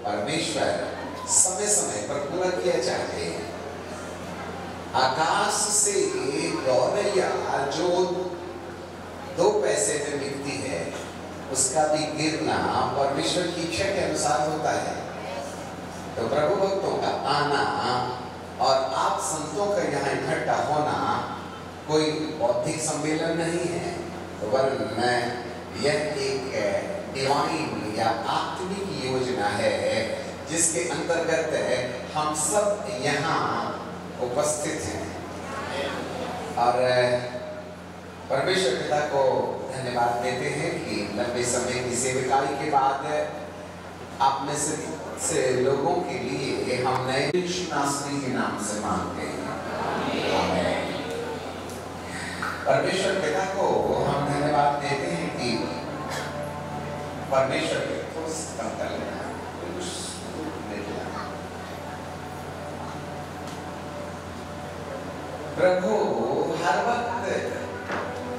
परमेश्वर समय समय पर पूरा किया चाहते हैं। आकाश से एक गौरैया जो 2 पैसे में बिकती है, उसका भी गिरना परमेश्वर की इच्छा के अनुसार होता है। तो प्रभु भक्तों का आना और आप संतों का यहाँ इकट्ठा होना कोई बौद्धिक सम्मेलन नहीं है, वरन यह एक डिवाइन या आत्मिक योजना है जिसके अंतर्गत हम सब यहाँ उपस्थित हैं। और परमेश्वर पिता को धन्यवाद देते हैं कि लंबे समय की सेवकाई के बाद आप में से लोगों के लिए हम नए नासरी के नाम से मांगते हैं। परमेश्वर पिता को हम धन्यवाद देते हैं कि परमेश्वर को कम कर लेना प्रभु हर वक्त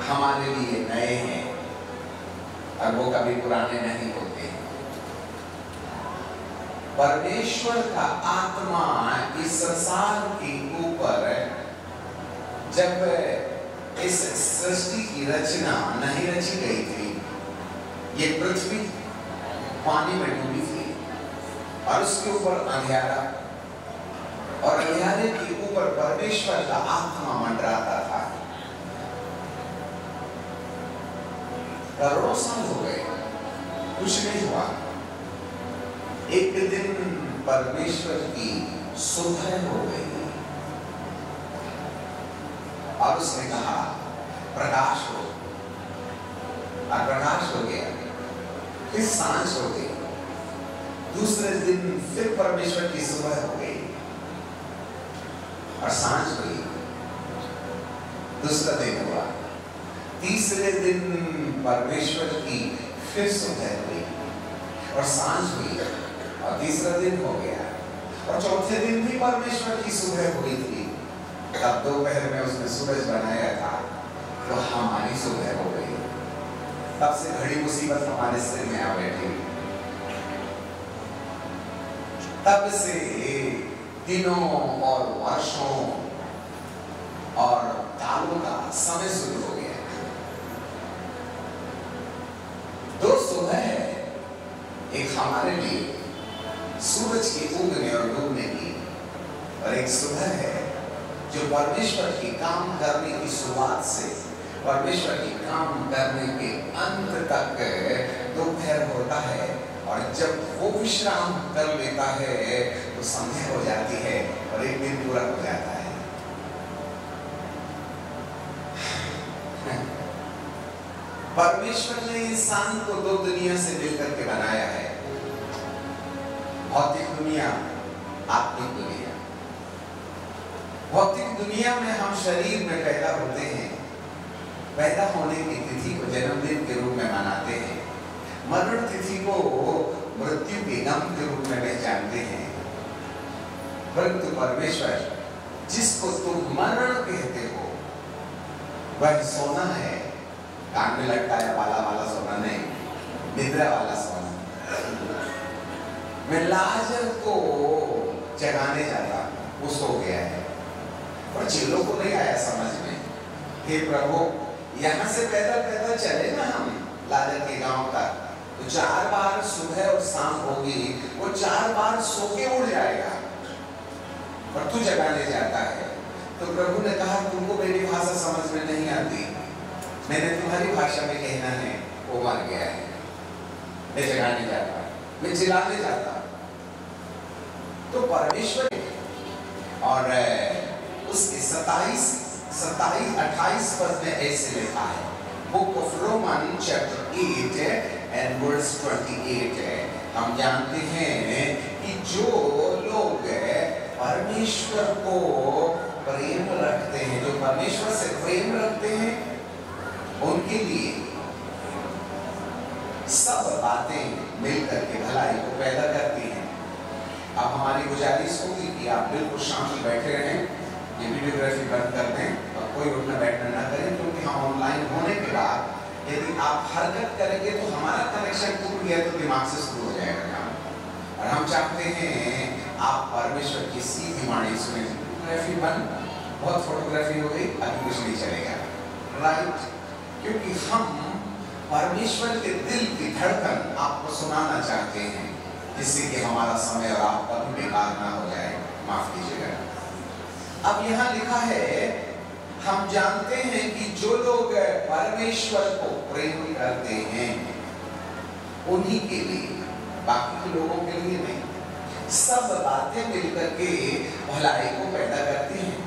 हमारे लिए नए हैं और वो कभी पुराने नहीं होते हैं। परमेश्वर का आत्मा इस संसार के ऊपर जब इस सृष्टि की रचना नहीं रची गई थी, ये पृथ्वी पानी में डूबी थी और उसके ऊपर अंधेरा, और अंधेरे के ऊपर परमेश्वर का आत्मा मंडराता था। करोड़ों साल हो गए, कुछ नहीं हुआ। एक दिन परमेश्वर की सुबह हो गई और उसने कहा प्रकाश हो, और प्रकाश हो गया। फिर सांझ हो गई, दूसरे दिन फिर परमेश्वर की सुबह हो गई और सांझ हुई, दूसरा दिन हुआ। तीसरे दिन परमेश्वर की फिर सुबह हुई और सांझ हुई और तीसरा दिन हो गया, और चौथे दिन भी परमेश्वर की सुबह हुई थी। तब दोपहर में उसने सूरज बनाया था, तो हमारी सुबह हो गई। तब से घड़ी मुसीबत हमारे सिर में आ बैठी। तब से दिनों और वर्षों और कालों का समय शुरू हो गया। 2 सुबह है, एक हमारे लिए सूरज के उगने और डूबने की, और एक सुबह है जो परमेश्वर की काम करने की शुरुआत से परमेश्वर की काम करने के अंत तक दोपहर होता है, और जब वो विश्राम कर लेता है तो संध्या हो जाती है और एक दिन पूरा हो जाता है। परमेश्वर ने इंसान को 2 दुनिया से मिलकर के बनाया है, भौतिक दुनिया, आत्मिक दुनिया। भौतिक दुनिया में हम शरीर में पैदा होते हैं, पैदा होने की तिथि को जन्मदिन के रूप में मनाते हैं, मरण तिथि को मृत्यु के गम के रूप में पहचानते हैं। परंतु परमेश्वर जिसको तुम मरण कहते हो वह सोना है, कान में लटकाया वाला सोना नहीं, निद्रा वाला सोना। मैं लाजर को जगाने जाता, वो सो गया है, और चेलों को नहीं आया समझ में, हे प्रभु यहाँ से पैदल पैदल चले ना हम लाजर के गांव तक, तो 4 बार सुबह और शाम होगी, वो 4 बार सो के उड़ जाएगा, और तू जगाने जाता है। तो प्रभु ने कहा तुमको मेरी भाषा समझ में नहीं आती, मैंने तुम्हारी भाषा में कहना है, वो मर गया है। मैं जगाने जाता, मैं चिल्लाने जाता। तो परमेश्वर और उसके 27-28 पद में ऐसे लिखा है, book of Roman chapter 8 and verse 28 है। हम जानते हैं कि जो लोग परमेश्वर को प्रेम रखते हैं, जो परमेश्वर से प्रेम रखते हैं, उनके लिए सब बातें मिलकर के भलाई को पैदा करती हैं। अब हमारी गुजारिश होगी कि आप बिल्कुल शांत बैठे रहें, ये वीडियोग्राफी बंद कर दें और कोई उठना बैठना ना करें, क्योंकि हम ऑनलाइन होने के बाद यदि आप हरकत करेंगे तो हमारा कनेक्शन टूट गया तो दिमाग से शुरू हो जाएगा काम, और हम चाहते हैं आप परमेश्वर की सीधी वाणी सुने। फोटोग्राफी बंद, बहुत फोटोग्राफी हो गई, अभी कुछ नहीं चलेगा, राइट? क्योंकि हम परमेश्वर के दिल की धड़कन आपको सुनाना चाहते हैं, जिससे कि हमारा समय और आपका भी बेकार ना हो जाए। माफ कीजिएगा। अब यहाँ लिखा है, हम जानते हैं कि जो लोग परमेश्वर को प्रेम करते हैं उन्हीं के लिए, बाकी के लोगों के लिए नहीं। सब बातें मिलकर के भलाई को पैदा करती हैं,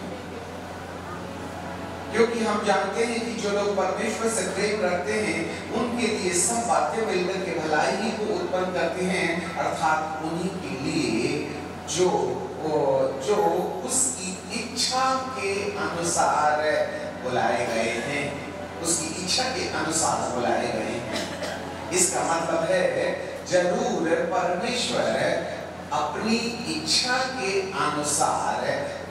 क्योंकि हम जानते हैं कि जो लोग परमेश्वर से प्रेम रखते हैं उनके लिए सब बातें मिलकर के भलाई ही को उत्पन्न करती हैं, अर्थात उन्हीं के लिए जो उसकी इच्छा के अनुसार बुलाए गए हैं, उसकी इच्छा के अनुसार बुलाए गए हैं। इसका मतलब है जरूर परमेश्वर अपनी इच्छा के अनुसार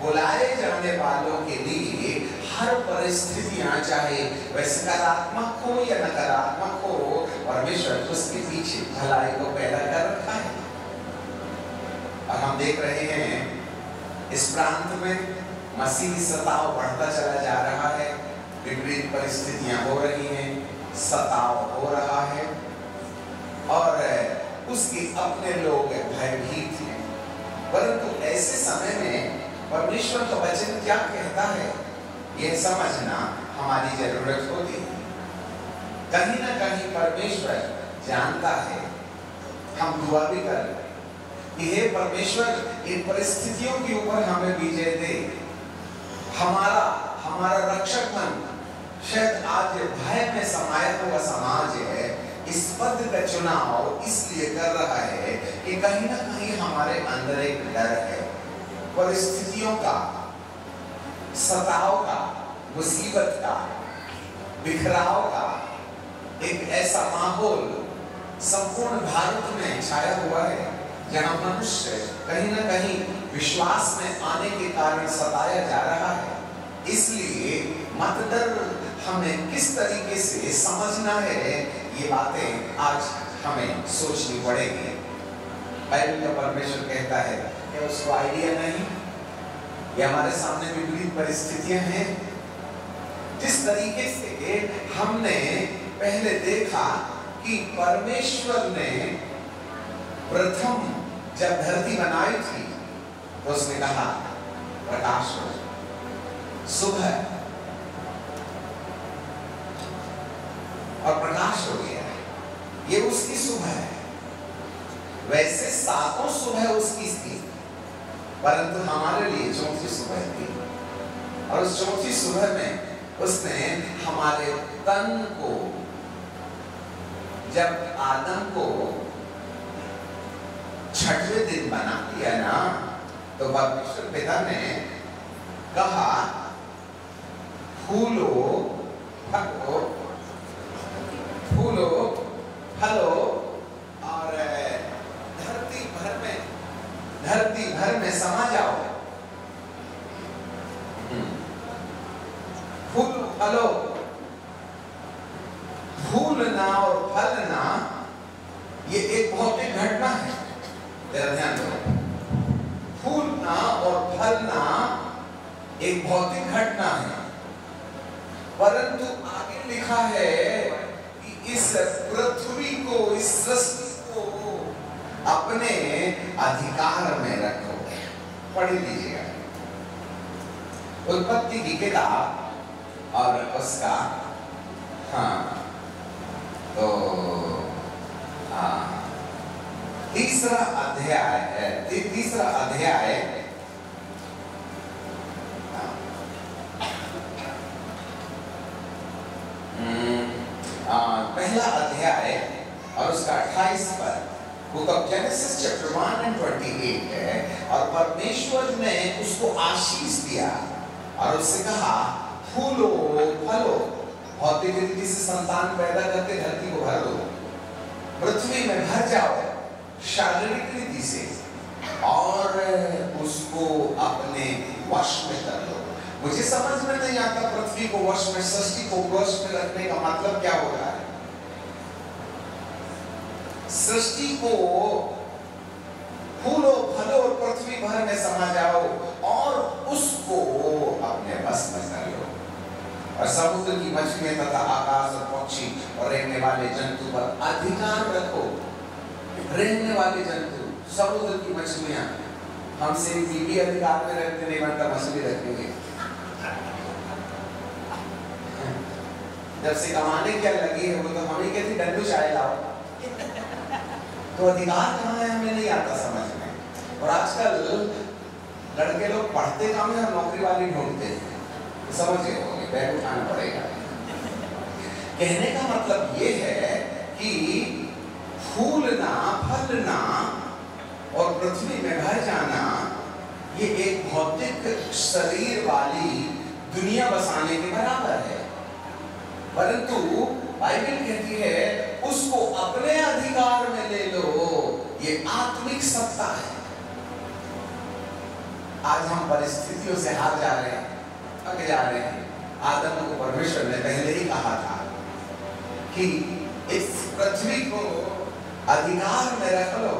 बुलाए जाने वालों के लिए हर परिस्थितियां, चाहे वह सकारात्मक हो या नकारात्मक हो, परमेश्वर उसके पीछे भलाई को पैदा कर रखा है। और हम देख रहे हैं इस प्रांत में मसीही सताव बढ़ता चला जा रहा है, विपरीत परिस्थितियां हो रही हैं, सताव हो रहा है और उसके अपने लोग भयभीत हैं। परंतु ऐसे समय में परमेश्वर का वचन क्या कहता है, यह समझना हमारी जरूरत होती है। कहीं ना कहीं परमेश्वर जानता है, हम दुआ भी करें कि हे परमेश्वर इन परिस्थितियों के ऊपर हमें विजय दे। हमारा रक्षक मन शायद आज भय में समाया हुआ समाज है, इस पद का चुनाव इसलिए कर रहा है कि कहीं ना कहीं हमारे अंदर एक डर है, परिस्थितियों का, सताव का, मुसीबत का, बिखराव का एक ऐसा माहौल संपूर्ण भारत में छाया हुआ है, जहां मनुष्य कहीं ना कहीं विश्वास में आने के कारण सताया जा रहा है। इसलिए मतदर हमें किस तरीके से समझना है, ये बातें आज हमें सोचनी पड़ेगी। बाइबल का परमेश्वर कहता है कि उसको आइडिया नहीं, ये हमारे सामने विपरीत परिस्थितियां हैं। जिस तरीके से हमने पहले देखा कि परमेश्वर ने प्रथम जब धरती बनाई थी तो उसने कहा प्रकाश हो, सुबह, और प्रकाश हो गया। ये उसकी सुबह है। वैसे सातों सुबह उसकी थी, परंतु हमारे लिए चौथी सुबह थी। और उस चौथी सुबह में उसने हमारे तन को, जब आदम को छठवें दिन बना दिया ना, तो परमेश्वर पिता ने कहा फूलो फलो और धरती भर में समा जाओ। फूल फलो, फूलना और फलना ये एक भौतिक घटना है, जरा ध्यान दो। फूलना और फलना एक भौतिक घटना है, परंतु आगे लिखा है कि इस पृथ्वी को, इस सृष्टि को अपने अधिकार में रखो। पढ़ लीजिएगा उत्पत्ति की किताब और उसका तीसरा अध्याय पहला अध्याय और उसका 28 पर book of genesis chapter 1 and 28 है। और परमेश्वर ने उसको आशीष दिया और उससे कहा फूलो फलो, भौतिक रीति से संतान पैदा करके धरती को भर दो, पृथ्वी में भर जाओ शारीरिक रीति से, और उसको अपने वश में कर लो। मुझे समझ में नहीं आता पृथ्वी को वश में, सृष्टि को वश में रखने का मतलब क्या हो रहा है। सृष्टि को फूलो फलो और पृथ्वी भर में समा जाओ और उसको अपने बस में कर लो। और समुद्र की मछलियां तथा आकाश और पक्षी और रहने वाले जंतु पर अधिकार रखो। रहने वाले जंतु, समुद्र की मछलियां, हमसे भी अधिकार में रहते नहीं बनता, मछली रखेंगे। जब से कमाने क्या लगी है वो तो हम ही कहती डंडू चाय लाओ। तो अधिकार कहाँ है हमें नहीं आता समझ में। और आजकल लड़के लोग पढ़ते कम है और नौकरी वाली ढूंढते हैं, तो समझ गए होंगे, बैग उठाना पड़ेगा। कहने का मतलब ये है कि फूलना, फलना और पृथ्वी में भर जाना ये एक भौतिक शरीर वाली दुनिया बसाने के बराबर है। परंतु बाइबल कहती है उसको अपने अधिकार में ले लो, ये आत्मिक सत्ता है। आज हम परिस्थितियों से हार जा रहे हैं, थक जा रहे हैं। आदम को परमेश्वर ने पहले ही कहा था कि इस पृथ्वी को अधिकार में रख लो,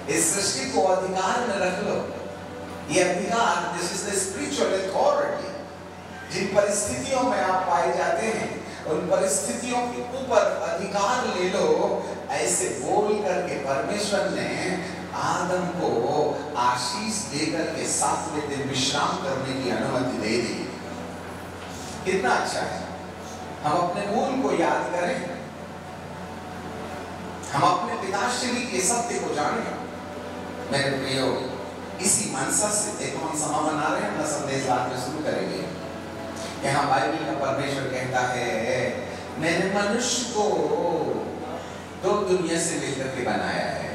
इस सृष्टि को अधिकार में रख लो। ये अधिकार, this is the spiritual authority. जिन परिस्थितियों में आप पाए जाते हैं उन परिस्थितियों के ऊपर अधिकार ले लो, ऐसे बोल करके परमेश्वर ने आदम को आशीष देकर के 7वें दिन विश्राम करने की अनुमति दे दी। कितना अच्छा है। हम अपने मूल को याद करें, हम अपने पिताश्री के सत्य को जानें। मेरे प्रियो, इसी मनसा से देखो हम समा बना रहे हैं, अपना संदेश बाद में शुरू करेंगे। यहाँ बाइबल का परमेश्वर कहता है मैंने मनुष्य को 2 दुनिया से मिलकर के बनाया है।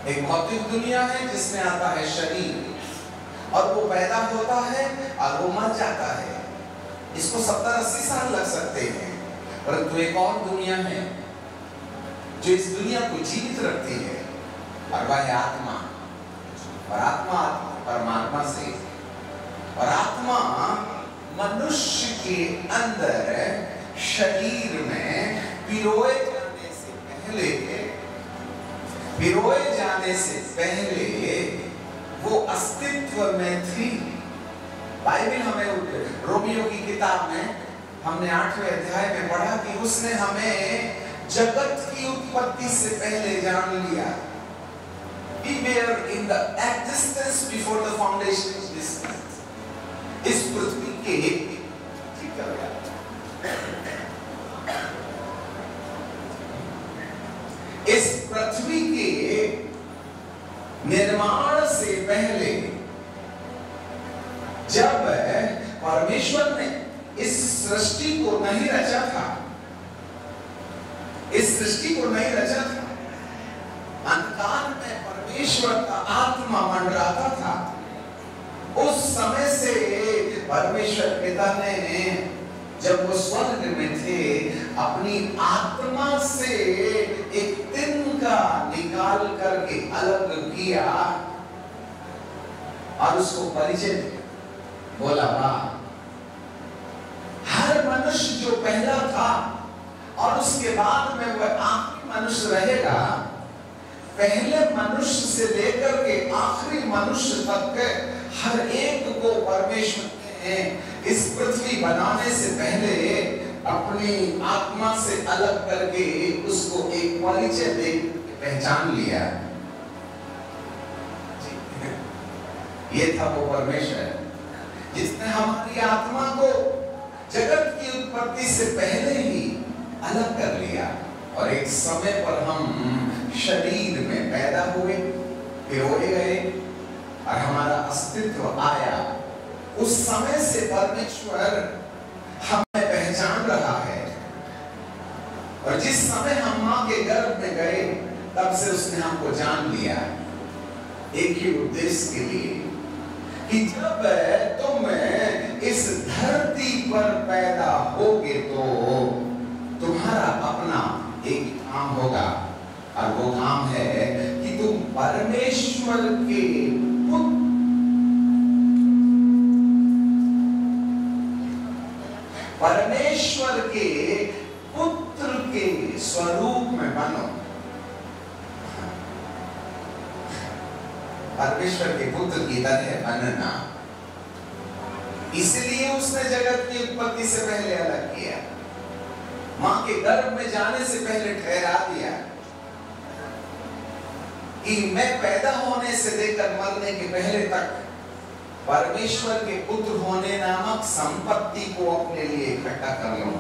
एक भौतिक दुनिया है जिसमें आता है शरीर और वो पैदा होता है और वो मर जाता है। इसको 70-80 साल लग सकते हैं। परंतु एक और दुनिया है जो इस दुनिया को जीवित रखती है और वह है आत्मा। और आत्मा परमात्मा से, और आत्मा मनुष्य के अंदर शरीर में पिरोए जाने से पहले वो अस्तित्व में थी। बाइबल हमें रोमियो की किताब में हमने 8वें अध्याय में पढ़ा कि उसने हमें जगत की उत्पत्ति से पहले जान लिया। We were in the existence before the foundation of this earth. इस पृथ्वी के इस पृथ्वी के निर्माण से पहले जब परमेश्वर ने इस सृष्टि को नहीं रचा था, इस सृष्टि को नहीं रचा था, अंधकार में परमेश्वर का आत्मा मंडराता था। उस समय से परमेश्वर पिता ने जब वो स्वर्ग में थे अपनी आत्मा से एक तिनका निकाल करके अलग किया और उसको परिचय दिया। बोला वाह, हर मनुष्य जो पहला था और उसके बाद में वह आखिरी मनुष्य रहेगा, पहले मनुष्य से लेकर के आखिरी मनुष्य तक हर एक को परमेश्वर ने इस पृथ्वी बनाने से पहले अपनी आत्मा से अलग करके उसको एक परिचय दे पहचान लिया। ये था वो परमेश्वर जिसने हमारी आत्मा को जगत की उत्पत्ति से पहले ही अलग कर लिया और एक समय पर हम शरीर में पैदा हुए, पिरोए गए और हमारा अस्तित्व आया। उस समय से परमेश्वर हमें पहचान रहा है और जिस समय हम मां के गर्भ में गए तब से उसने हमको जान लिया एक ही उद्देश्य के लिए कि जब तुम इस धरती पर पैदा होगे तो तुम्हारा अपना एक काम होगा और वो काम है कि तुम परमेश्वर के पुत्र के स्वरूप में बनो। परमेश्वर के पुत्र की तरह बनना। इसलिए उसने जगत की उत्पत्ति से पहले अलग किया, मां के गर्भ में जाने से पहले ठहरा दिया कि मैं पैदा होने से लेकर मरने के पहले तक परमेश्वर के पुत्र होने नामक संपत्ति को अपने लिए इकट्ठा कर लूं।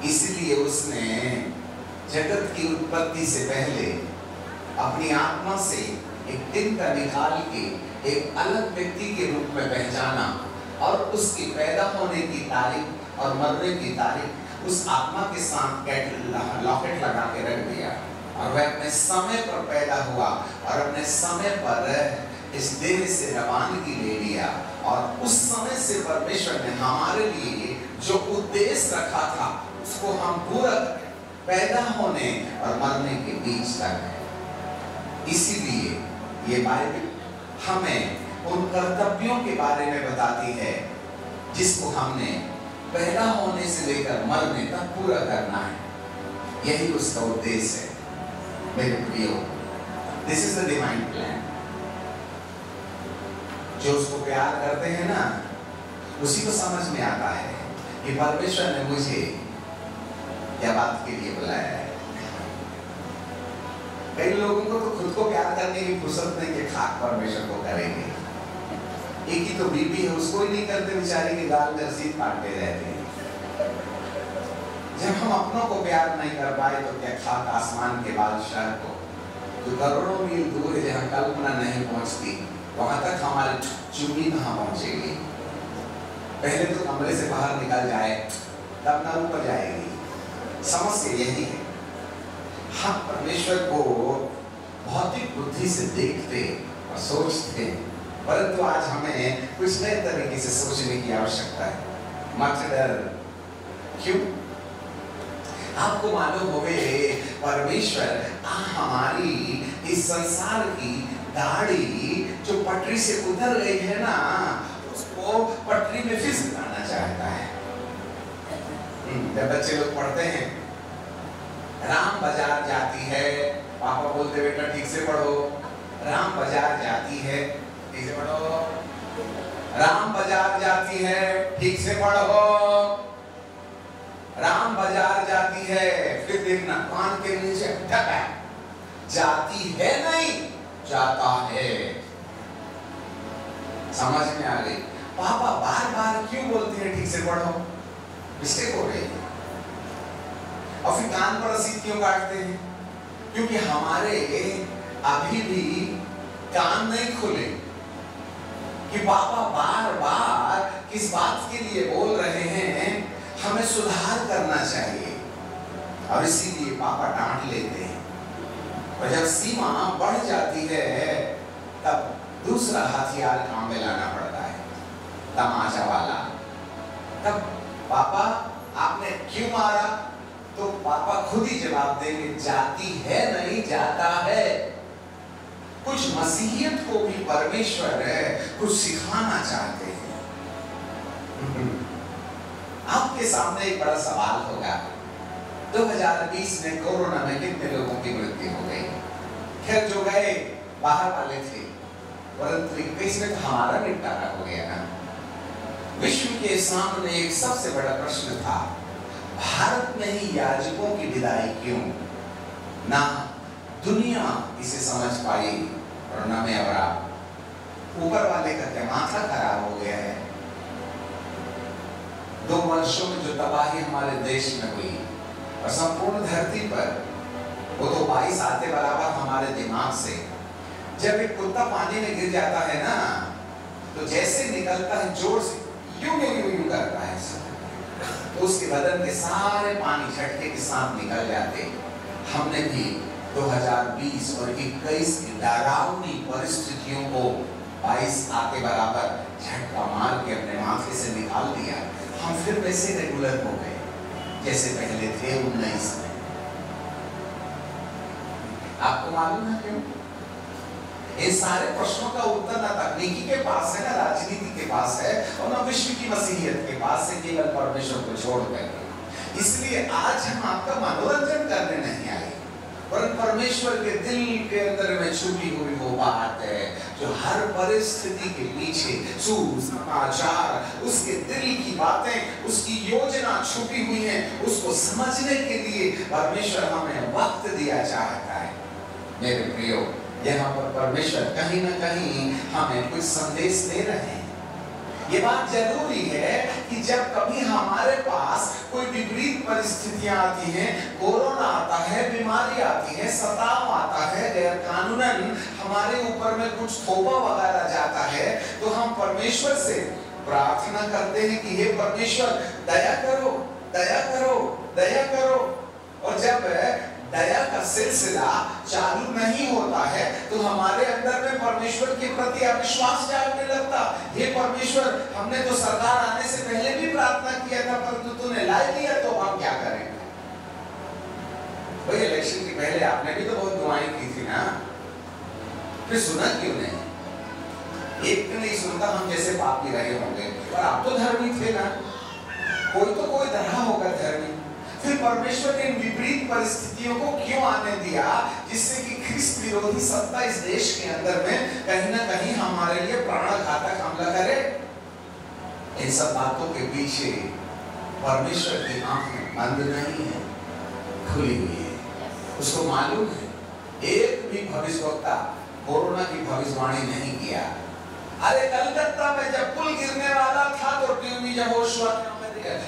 इसलिए उसने जगत की उत्पत्ति से पहले अपनी आत्मा से एक दिन का निकाल के एक अलग व्यक्ति के रूप में पहचाना और उसकी पैदा होने की तारीख और मरने की तारीख उस आत्मा के साथ लॉकेट लगा के रख दिया। और वह अपने समय पर पैदा हुआ और अपने समय पर इस देह से रवानगी ले लिया। और उस समय से परमेश्वर ने हमारे लिए जो उद्देश्य रखा था उसको हम पूरा पैदा होने और मरने के बीच तक है। इसीलिए ये बाइबल हमें उन कर्तव्यों के बारे में बताती है जिसको हमने पैदा होने से लेकर मरने तक पूरा करना है। यही उसका उद्देश्य है मेरे प्रियो। This is the divine plan. जो उसको प्यार करते हैं ना, उसी को समझ में आता है कि परमेश्वर ने मुझे क्या बात के लिए बुलाया है। कई लोगों को तो खुद को प्यार करने की फुर्सत नहीं कि खाक परमेश्वर को करेंगे। एक ही तो बीबी है, उसको ही नहीं करते, बेचारी के गाल में रसीद काटते रहते हैं। जब हम अपनों को प्यार नहीं कर पाए तो क्या खाक आसमान के बादशाह को, जो करोड़ों मील दूर है, जहाँ कल्पना नहीं पहुंचती, वहां तक हमारी चुंगी कहाँ पहुंचेगी। पहले तो कमरे से बाहर निकल जाए तब ना ऊपर जाएगी। समस्या यही है, हम परमेश्वर को भौतिक बुद्धि से देखते और सोचते, परंतु आज हमें कुछ नए तरीके से सोचने की आवश्यकता है। मत डर। क्यों? आपको मालूम होवे परमेश्वर हमारी इस संसार की गाड़ी जो पटरी से उतर गई है ना, उसको पटरी में फिर से लाना चाहता है। जब बच्चे लोग पढ़ते हैं, राम बाजार जाती है, पापा बोलते बेटा ठीक से पढ़ो। राम बाजार जाती है, ठीक से पढ़ो। राम बाजार जाती है, ठीक से पढ़ो। राम बाजार जाती है, फिर देखना कान के नीचे ढका, जाती है नहीं, जाता है। समझ में आ गई? पापा बार बार क्यों बोलते हैं ठीक से पढ़ो? मिस्टेक हो गई। और फिर कान पर रसीद क्यों काटते हैं? क्योंकि हमारे अभी भी कान नहीं खुले कि पापा बार बार किस बात के लिए बोल रहे हैं, हमें सुधार करना चाहिए। और इसीलिए पापा डांट लेते हैं। और जब सीमा बढ़ जाती है तब दूसरा हथियार काम में लाना पड़ता है, तमाचा वाला। तब पापा आपने क्यों मारा? तो पापा खुद ही जवाब देंगे, जाती है नहीं, जाता है। कुछ मसीहियत को भी परमेश्वर कुछ सिखाना चाहते हैं। आपके सामने एक बड़ा सवाल होगा, 2020 में कोरोना में कितने लोगों की मृत्यु हो गई? खैर जो गए बाहर वाले थे, परंतु 21 में तो हमारा निपटारा हो गया ना। विश्व के सामने एक सबसे बड़ा प्रश्न था, भारत में ही याजकों की विदाई क्यों? ना दुनिया इसे समझ पाई और ना मैं और आप। ऊपर वाले का क्या माथा खराब हो गया है। 2 वर्षों में जो तबाही हमारे देश में हुई और संपूर्ण धरती पर, वो तो 22 आते बराबर हमारे दिमाग से। जब एक कुत्ता पानी में गिर जाता है ना, तो जैसे निकलता है जोर से यूं यूं यूं यूं करता है, तो उसके बदन के सारे पानी झटके के साथ निकल जाते। हमने भी 2020 और 21 की डरावनी परिस्थितियों को 22 आते बराबर झटका मार के अपने माथे से निकाल दिया। हम फिर वैसे रेगुलर हो गए जैसे पहले थे 19 में। आपको मालूम है क्यों? इन सारे प्रश्नों का उत्तर ना तकनीकी के पास है, ना राजनीति के पास है, और ना विश्व की मसीहियत के पास है, केवल परमेश्वर को छोड़कर। इसलिए आज हम आपका मनोरंजन करने नहीं आए, परमेश्वर के दिल के अंदर में छुपी हुई वो बात है जो हर परिस्थिति के पीछे सुसमाचार, उसके दिल की बातें, उसकी योजना छुपी हुई है। उसको समझने के लिए परमेश्वर हमें वक्त दिया चाहता है। मेरे प्रियो, यहाँ पर परमेश्वर कहीं ना कहीं हमें कुछ संदेश दे रहे हैं। ये बात जरूरी है कि जब कभी हमारे पास कोई विपरीत परिस्थितियां आती हैं, कोरोना आता है, बीमारी आती है, सताव आता है, गैर कानूनन हमारे ऊपर में कुछ थोपा वगैरह जाता है, तो हम परमेश्वर से प्रार्थना करते हैं कि हे परमेश्वर दया करो, दया करो, दया करो। और जब दया का सिलसिला चालू नहीं होता है तो हमारे अंदर में परमेश्वर के प्रति अविश्वास जागने लगता। हे परमेश्वर, हमने तो सरकार आने से पहले भी प्रार्थना किया था, परंतु तूने ला दिया, तो हम क्या करेंगे? भाई इलेक्शन के पहले आपने भी तो बहुत दुआएं की थी ना, फिर सुना क्यों नहीं? एक भी नहीं सुनता, हम जैसे पापी रहे होंगे। और आप तो धर्मी थे ना, कोई तो कोई रहा होगा धर्मी। फिर परमेश्वर ने इन विपरीत परिस्थितियों को क्यों आने दिया, जिससे कि ख्रिस्त विरोधी सत्ता इस देश के अंदर में कहीं ना कहीं हमारे लिए प्राणघातक हमला करे? इन सब बातों के पीछे परमेश्वर की आंखें बंद नहीं है, खुली हुई है। उसको मालूम है, एक भी भविष्यवक्ता कोरोना की भविष्यवाणी नहीं किया। अरे कलकत्ता में जब पुल गिरने वाला था तो टीवी यहोशुआ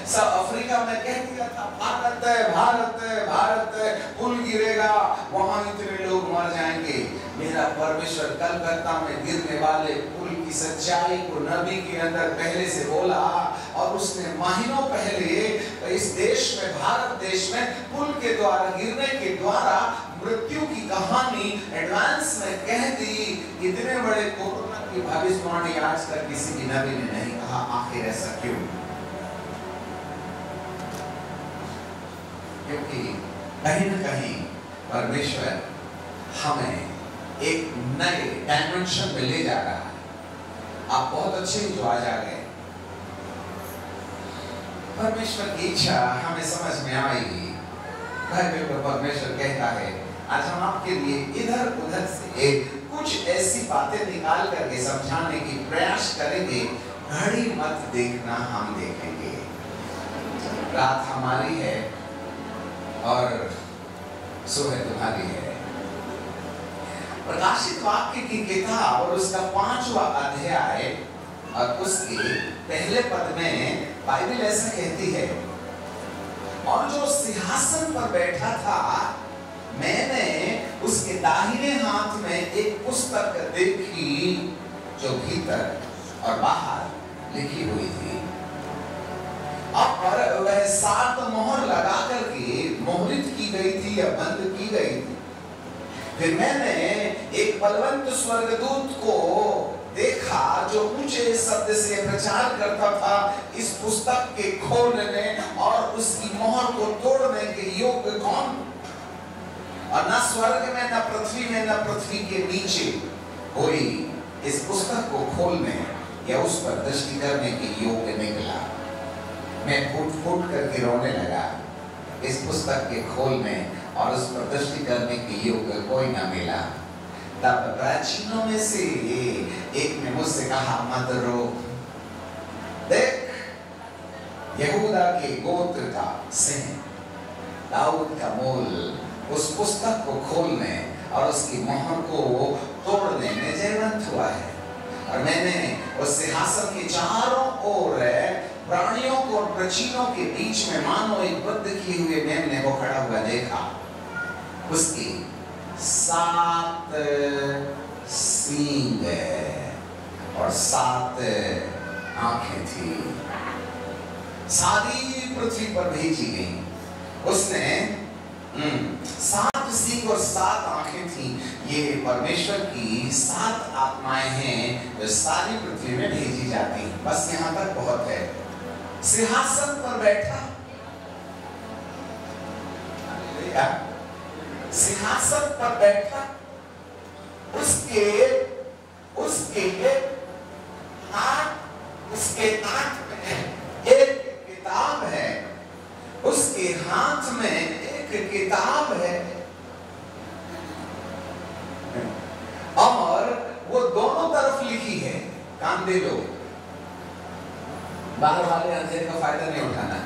सब अफ्रीका में कह दिया था, भारत है, भारत है, भारत है, पुल गिरेगा, वहां इतने लोग मर जाएंगे। मेरा परमेश्वर कलकत्ता में गिरने वाले पुल की सच्चाई को नबी के अंदर पहले से बोला, और उसने महीनों पहले इस देश में, भारत देश में पुल के द्वारा गिरने के द्वारा मृत्यु की कहानी एडवांस में कह दी। इतने बड़े कोरोना की भविष्यवाणी आज तक किसी भी नबी ने नहीं कहा। आखिर ऐसा क्यों? क्योंकि कहीं न कहीं परमेश्वर हमें एक नए डायमेंशन में ले जा रहा है। आप बहुत अच्छे जो आज आ गए, परमेश्वर की इच्छा हमें समझ में आएगी। बाइबल में परमेश्वर कहता है, आज हम आपके लिए इधर उधर से कुछ ऐसी बातें निकाल करके समझाने की प्रयास करेंगे। घड़ी मत देखना, हम देखेंगे। रात हमारी है और सुबह तुम्हारी है। प्रकाशित वाक्य की किताब और उसका 5वां अध्याय और उसके पहले पद में बाइबल ऐसा कहती है, और जो सिंहासन पर बैठा था, मैंने उसके दाहिने हाथ में एक पुस्तक देखी जो भीतर और बाहर लिखी हुई थी, और वह 7 मोहर लगा करके मोहरित की गई थी या बंद की गई थी। फिर मैंने एक बलवंत स्वर्गदूत को देखा जो ऊंचे शब्द से प्रचार करता था, इस पुस्तक के खोलने और उसकी मोहर को तोड़ने के योग्य कौन? और न स्वर्ग में, न पृथ्वी में, न पृथ्वी के नीचे कोई इस पुस्तक को खोलने या उस पर दृष्टि करने के योग्य निकला। मैं फूट फूट करके रोने लगा। इस पुस्तक के खोलने और उस पर दृष्टि करने के योग्य कोई न मिला। तब प्राचीनों में से एक ने मुझसे कहा, मत रो, देख यहूदा के गोत्र का सिंह दाऊद का मूल उस पुस्तक को खोलने और उसकी मोहर को तोड़ने में जयवंत हुआ है। और मैंने उस सिंहासन के चारों ओर प्राणियों को और प्राचीनों के बीच में मानो एक बद्ध किए हुए मेमने को खड़ा हुआ देखा। उसकी 7 सींग और 7 आंखें थी, सारी पृथ्वी पर भेजी गई। उसने 7 सींग और 7 आंखें थी। ये परमेश्वर की 7 आत्माएं हैं जो सारी पृथ्वी में भेजी जाती हैं। बस यहाँ तक बहुत है। सिंहासन पर बैठा, सिंहासन पर बैठा, उसके हाथ में एक किताब है, उसके हाथ में एक किताब है। बाहर वाले अंधेरे का फायदा नहीं उठाना।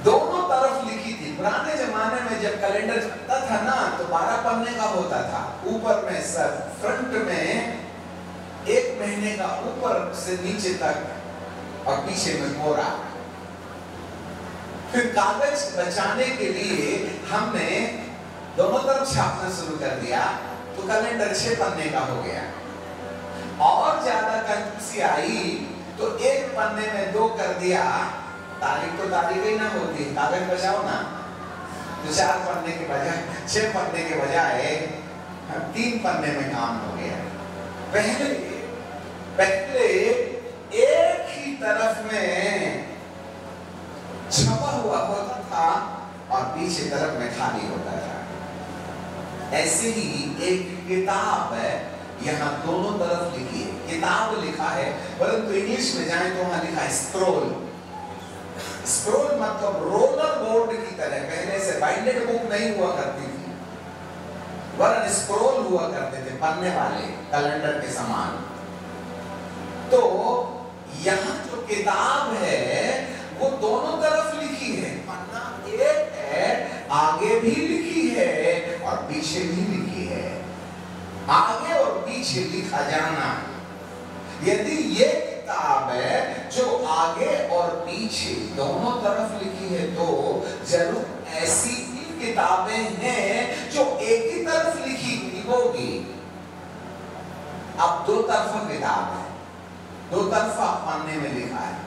दोनों तरफ लिखी थी। पुराने जमाने में जब कैलेंडर चलता था ना तो 12 पन्ने का होता था। ऊपर में सर, फ्रंट में 1 महीने का ऊपर से नीचे तक और पीछे में मोरा। फिर कागज बचाने के लिए हमने दोनों तरफ छापना शुरू कर दिया तो कैलेंडर 6 पन्ने का हो गया। और ज्यादा कंजूसी आई तो 1 पन्ने में 2 कर दिया। तारीख तो तारीख ही ना होती, कागज बचाओ ना, तो 4 पन्ने के बजाय 6 पन्ने के बजाय 3 पन्ने में काम हो गया। पहले एक ही तरफ में छपा हुआ होता था और पीछे तरफ में खाली होता था। ऐसे ही एक किताब है, यहाँ दोनों तरफ लिखी है। किताब लिखा है, परंतु इंग्लिश में जाए तो वहां लिखा है स्क्रोल। स्क्रोल मतलब रोलर बोर्ड की तरह। पहले से बाइंडेड बुक नहीं हुआ करती थी, वरन स्क्रोल हुआ करते थे, पन्ने वाले कैलेंडर के समान। तो यहाँ जो किताब है वो दोनों तरफ लिखी है। पन्ना एक है, आगे भी लिखी है और पीछे भी लिखी है। आगे और पीछे लिखा जाना। यदि ये किताब है जो आगे और पीछे दोनों तरफ लिखी है तो जरूर ऐसी ही किताबें हैं जो एक ही तरफ लिखी होगी। अब 2 तरफा किताब है, 2 तरफा पन्ने में लिखा है।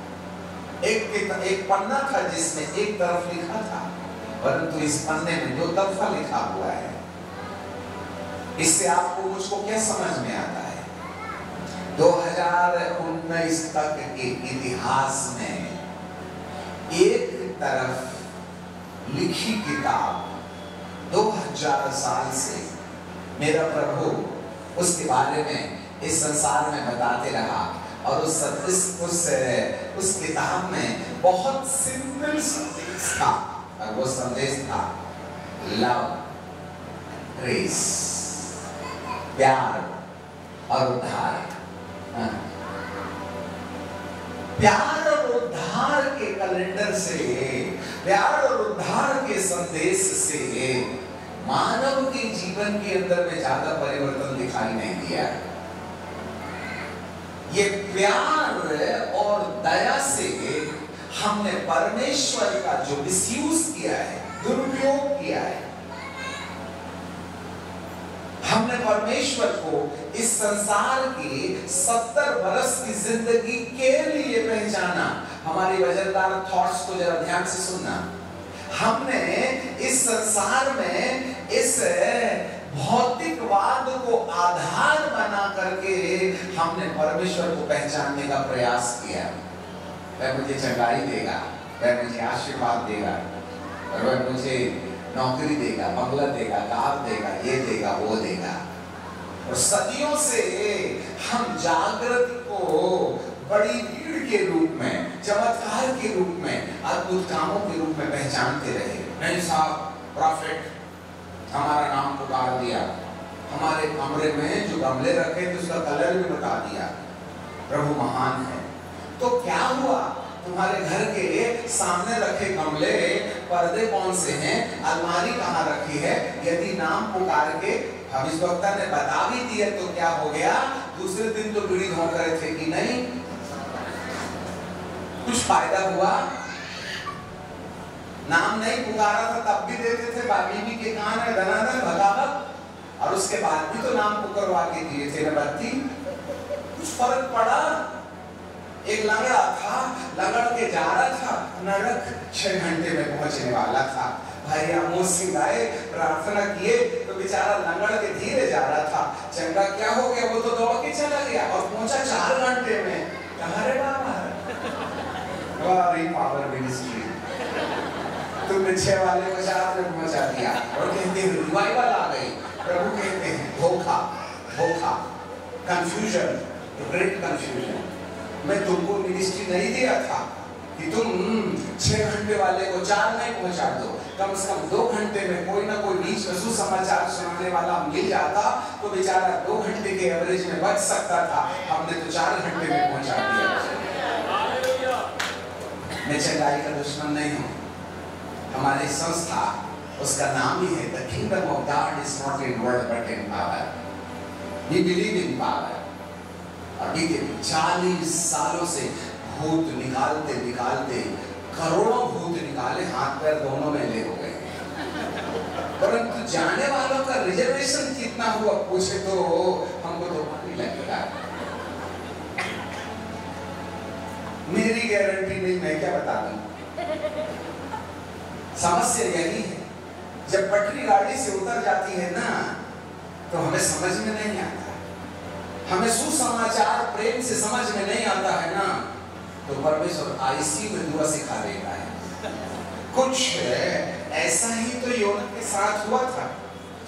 एक पन्ना था जिसमें एक तरफ लिखा था, परंतु इस पन्ने में 2 तरफा लिखा हुआ है। इससे आपको मुझको क्या समझ में आता है? 2019 तक के इतिहास में एक तरफ लिखी किताब 2000 साल से मेरा प्रभु उसके बारे में इस संसार में बताते रहा। और उस किताब में बहुत सिंपल संदेश था, और वो संदेश था लव, ग्रेस, प्यार और उद्धार। प्यार और उद्धार के कैलेंडर से, प्यार और उद्धार के संदेश से मानव के जीवन के अंदर में ज्यादा परिवर्तन दिखाई नहीं दिया। ये प्यार और दया से हमने परमेश्वर का जो मिसयूज किया है, दुरुपयोग किया है, हमने परमेश्वर को इस संसार की 70 वर्ष की जिंदगी के लिए पहचाना। हमारी वजनदार थॉट्स को जरा ध्यान से सुनना। हमने इस संसार में इस भौतिकवाद को आधार बना करके हमने परमेश्वर को पहचानने का प्रयास किया। वह मुझे चंगाई देगा, वह मुझे आशीर्वाद देगा, और वह मुझे नौकरी देगा, बंगला देगा, कार देगा, ये देगा, वो देगा। और सदियों से हम जागृति को बड़ी भीड़ के रूप में, चमत्कार के रूप में, अद्भुत कामों के रूप में पहचानते रहे। नहीं साहब, प्रॉफिट हमारा नाम पुकार दिया, हमारे कमरे में जो गमले रखे थे उसका कलर भी बता दिया, प्रभु महान है। तो क्या हुआ? तुम्हारे घर के सामने रखे गमले, पर्दे कौन से हैं, अलमारी कहाँ रखी है, यदि नाम पुकार के भविष्यवक्ता ने बता भी दिया तो क्या हो गया? दूसरे दिन तो बीड़ी धो रहे थे कि नहीं? कुछ फायदा हुआ? नाम नहीं पुकारा था तब भी देते थे, बीवी के कान में धनाधन भगावत, और उसके बाद भी तो नाम पुकारवा के दिए थे ना बत्ती। कुछ फर्क पड़ा? एक लंगड़ा था, लंगड़ के जा रहा था नरक, 6 घंटे में पहुंचने वाला था। भाई आमोस सिंह आए, प्रार्थना किए तो बेचारा लंगड़ के धीरे जा रहा था। चंगा क्या हो गया? वो तो दौड़ के चला गया और पहुंचा 4 घंटे में। कहाँ रे बाबा? पावर मिनिस्ट्री, तुमने 6 वाले को 4 में पहुंचा दिया और कहते हैं रिवाइवल आ गई। प्रभु कहते हैं धोखा, धोखा, कंफ्यूजन, ग्रेट कंफ्यूजन। मैं तुमको मिनिस्ट्री नहीं दिया था, कि तुम 6 घंटे वाले को 4 में पहुंचा दो, कम से कम 2 घंटे में कोई ना कोई बीच में सुसमाचार सुनाने वाला मिल जाता तो बेचारा 2 घंटे के एवरेज में बच सकता था। हमने तो 4 घंटे में पहुंचा दिया। मैं चंगाई का दुश्मन नहीं हूं। हमारी संस्था, उसका नाम ही है the kingdom of God is not in word but in power. We believe in power. अभी के 40 सालों से भूत निकालते निकालते करोड़ों भूत निकाले, हाथ पैर दोनों मेले हो गए, परंतु जाने वालों का रिजर्वेशन कितना हुआ पूछे तो हमको तो पानी लगेगा। मेरी गारंटी नहीं, मैं क्या बता दूं। समस्या यही है, जब पटरी गाड़ी से उतर जाती है ना तो हमें समझ में नहीं आता, हमें सुसमाचार प्रेम से समझ में नहीं आता है ना, तो परमेश्वर आईसीयू में दुआ सिखा देता है। कुछ ऐसा ही तो योना के साथ हुआ था,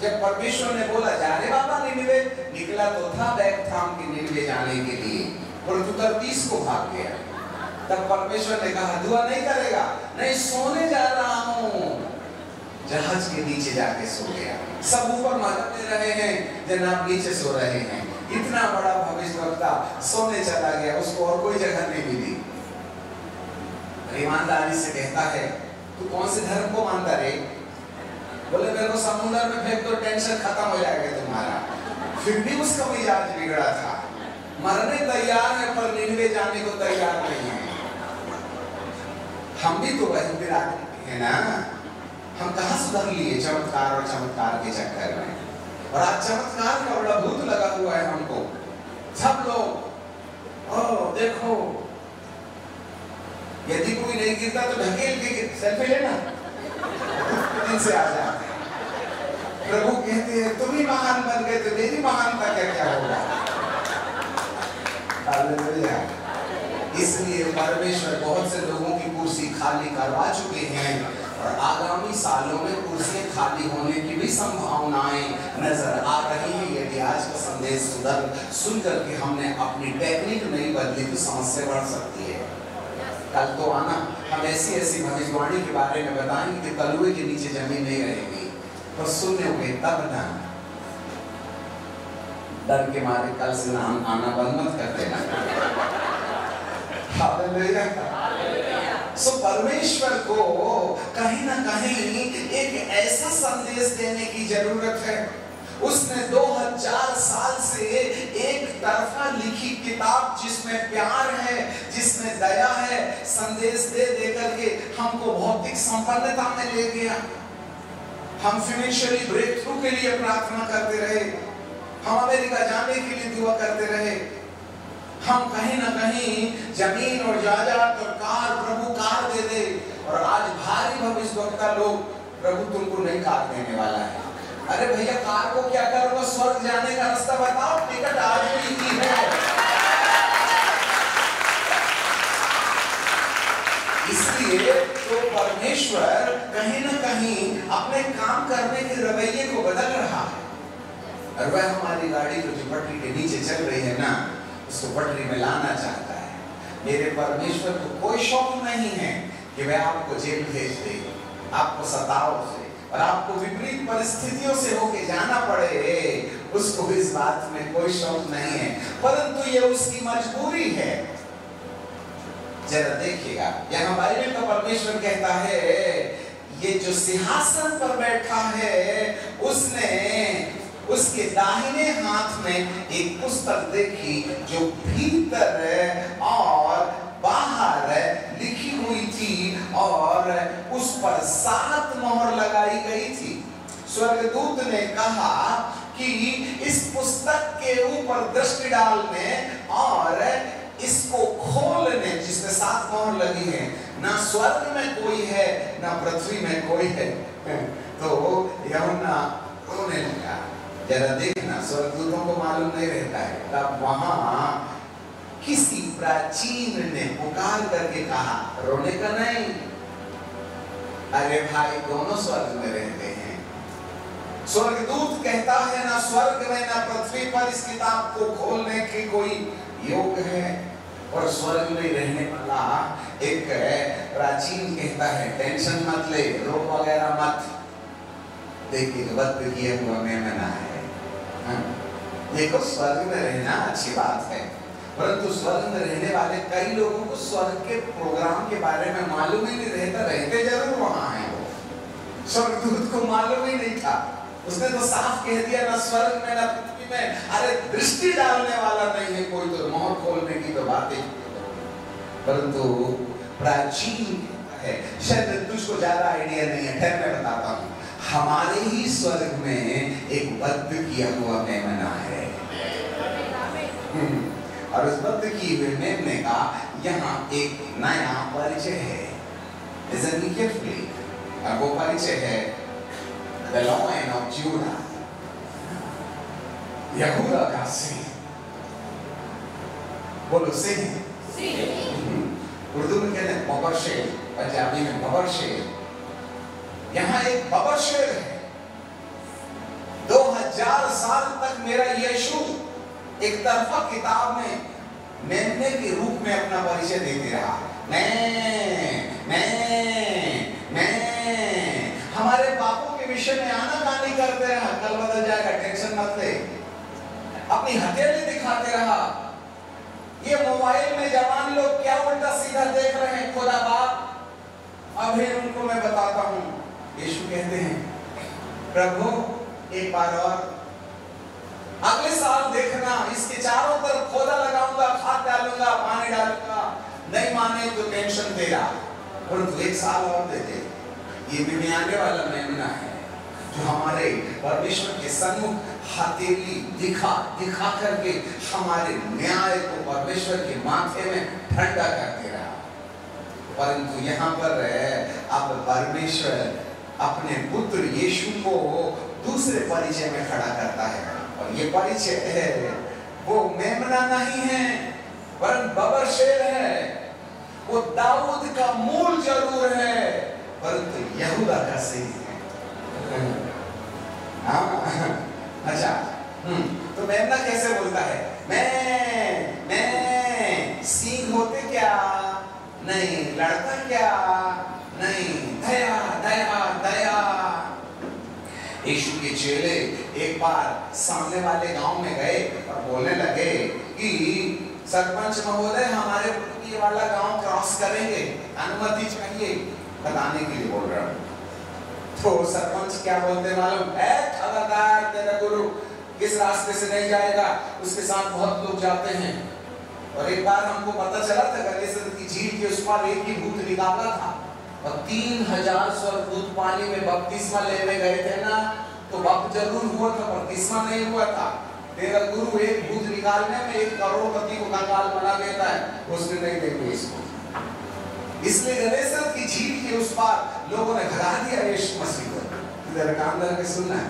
जब परमेश्वर ने बोला जा रे बाबा निनिवे, निकला तो था बैग थाम के निनिवे जाने के लिए, परंतु 30 को भाग गया। तब परमेश्वर ने कहा दुआ नहीं करेगा, नहीं सोने जा रहा हूं। जहाज के नीचे जाके सो गया। सब ऊपर मदद दे रहे हैं, जनाब नीचे सो रहे हैं। इतना बड़ा भविष्यवक्ता सोने चला गया, उसको और कोई जगह नहीं मिली। ईमानदारी से कहता है तू कौन से धर्म को मानता रे? बोले मेरे को समुद्र में फेंक दो, टेंशन खत्म हो जाएगा तुम्हारा। फिर भी उसका मिजाज बिगड़ा था, मरने तैयार है पर निनिवे जाने को तैयार नहीं है। हम भी तो वही बिरादरी है ना, हम कहाँ सुधर लिए चमत्कार और चमत्कार के चक्कर में। और आज चमत्कार का बड़ा भूत लगा हुआ है हमको। सब लोग ओ देखो, यदि कोई नहीं गिरता तो ढकेल के सेल्फी लेना इनसे आ जाते हैं। प्रभु कहते हैं तुम ही महान बन गए तो मेरी महानता क्या क्या होगा। हालेलुया। इसलिए परमेश्वर बहुत से लोगों की कुर्सी खाली करवा चुके हैं और आगामी सालों में कुर्सियां खाली होने की भी संभावनाएं नजर आ रही हैं। यदि आज का संदेश सुन करके हमने अपनी टेक्निक नहीं बदली तो समस्या बढ़ सकती है। कल तो आना, हम ऐसी ऐसी भविष्यवाणी के बारे में बताएंगे कि तलुए के नीचे जमीन नहीं रहेगी, तो सुनने होंगे तब ना। डर के मारे कल से नाम आना बंद मत कर देना। सो परमेश्वर को कहीं ना कहीं एक ऐसा संदेश देने की जरूरत है। उसने 2000 साल से एक तरफा लिखी किताब जिसमें प्यार है, जिसमें दया है, संदेश दे दे करके हमको भौतिक संपन्नता में ले गया। हम फाइनेंशियली ब्रेक थ्रू के लिए प्रार्थना करते रहे, हम अमेरिका जाने के लिए दुआ करते रहे, हम कहीं ना कहीं जमीन और जायदाद और कार, प्रभु कार दे दे। और आज भारी भविष्यवक्ता लोग, प्रभु तुमको नहीं कार देने वाला है। अरे भैया कार को क्या करोगे, स्वर्ग जाने का रास्ता बताओ, टिकट आज ही की है। इसलिए तो परमेश्वर कहीं ना कहीं अपने काम करने के रवैये को बदल रहा है। और वह हमारी गाड़ी को जो पटरी के नीचे चल रही है ना, उसको पटरी में लाना चाहता है। मेरे परमेश्वर को कोई शौक नहीं है कि वह आपको जेल भेज दे, आपको सताओ से और आपको विपरीत परिस्थितियों से होके जाना पड़े। उसको इस बात में कोई शौक नहीं है, परंतु ये उसकी मजबूरी है। जरा देखिएगा, यहाँ बाइबल का परमेश्वर कहता है ये जो सिंहासन पर बैठा है उसने उसके दाहिने हाथ में एक पुस्तक देखी जो भीतर और बाहर लिखी हुई थी और उस पर 7 मोहर लगाई गई थी। स्वर्गदूत ने कहा कि इस पुस्तक के ऊपर दृष्टि डालने और इसको खोलने, जिसमें 7 मोहर लगी है, ना स्वर्ग में कोई है ना पृथ्वी में कोई है। तो यूहन्ना रोने लगा। जरा देखना, स्वर्गदूतों को मालूम नहीं रहता है। तब वहां किसी प्राचीन ने पुकार करके कहा, रोने का नहीं, अरे भाई दोनों स्वर्ग में रहते हैं। स्वर्गदूत कहता है ना स्वर्ग में ना पृथ्वी पर इस किताब को खोलने के कोई योग है। और स्वर्ग में रहने वाला एक प्राचीन कहता है टेंशन मत ले, रोग वगैरह मत, देखिए वक्त किए हुआ मेमना है। देखो स्वर्ग में रहना अच्छी बात है, परंतु स्वर्ग में रहने वाले कई लोगों को स्वर्ग के प्रोग्राम के बारे में मालूम ही नहीं रहता, रहते जरूर वहां है वो। स्वर्गदूत को मालूम ही नहीं था, उसने तो साफ कह दिया ना स्वर्ग में ना पृथ्वी में, अरे दृष्टि डालने वाला नहीं है कोई, तो मोहर खोलने की तो बात ही। परंतु प्राचीन है, शायद तुझको ज्यादा आइडिया नहीं है, ठहर मैं बताता हूँ। हमारे ही स्वर्ग में एक बद्ध किया हुआ मेमना है, और उस बद्ध किए हुए मेमने का यहाँ एक नया परिचय है। Listen carefully, और वो परिचय है The Lion of Judah, यहूदा का सिंह। बोलो सिंह। उर्दू में कहते हैं बबर शेर, पंजाबी में बबर शेर। यहाँ एक बबर शेर है। 2000 साल तक मेरा यीशु एक तरफा किताब में मेमने के रूप में अपना परिचय देते रहा। मैं हमारे पापों के विषय में आनाकानी करते रहा, कल बदल जाएगा, टेंशन मत ले। अपनी हथेली दिखाते रहा। ये मोबाइल में जवान लोग क्या उल्टा सीधा देख रहे हैं, खुदा बाप। अभी उनको मैं बताता हूँ, यीशु कहते हैं प्रभु एक बार और अगले साल देखना, इसके चारों तरफ खोदा लगाऊंगा, खाद डालूंगा, पानी डालूंगा, नहीं माने तो टेंशन तेरा, परंतु एक साल और दे दे। ये भी आने वाला मेमना है जो हमारे परमेश्वर के सन्मुख हथेली दिखा करके हमारे न्याय को परमेश्वर के माथे में ठंडा करते रहा। परंतु यहाँ पर अब परमेश्वर अपने पुत्र यीशु को दूसरे परिचय में खड़ा करता है, और ये परिचय है वो मेमना नहीं है परंतु बबर शेर है। वो दाऊद का मूल जरूर है परंतु यहूदा का सिंह है। अच्छा, तो मेमना कैसे बोलता है? मैं सिंह होते क्या नहीं, लड़ता क्या नहीं, दया दया दया। यीशु के चेले एक बार सामने वाले गांव में गए और बोलने लगे कि सरपंच महोदय हमारे ये वाला गांव क्रॉस करेंगे, अनुमति चाहिए, बताने के लिए बोल रहा हूँ। तो सरपंच क्या बोलते मालूम है? खबरदार, तेरा गुरु किस रास्ते से नहीं जाएगा, उसके साथ बहुत लोग जाते हैं। और एक बार हमको पता चला था गलेसर की झील के उस पार एक ही भूत निकाला था, और 3000 स्वर्गदूत पानी में बपतिस्मा लेने गए थे ना, तो बप जरूर हुआ था, बपतिस्मा नहीं हुआ था। तेरा गुरु एक भूत निकालने में 1 करोड़पति को कंगाल बना देता है, उसने नहीं देखो इसको। इसलिए गलेसर की झील के उस पार लोगों ने भगा दिया यीशु मसीह को। इधर काम करके सुनना है,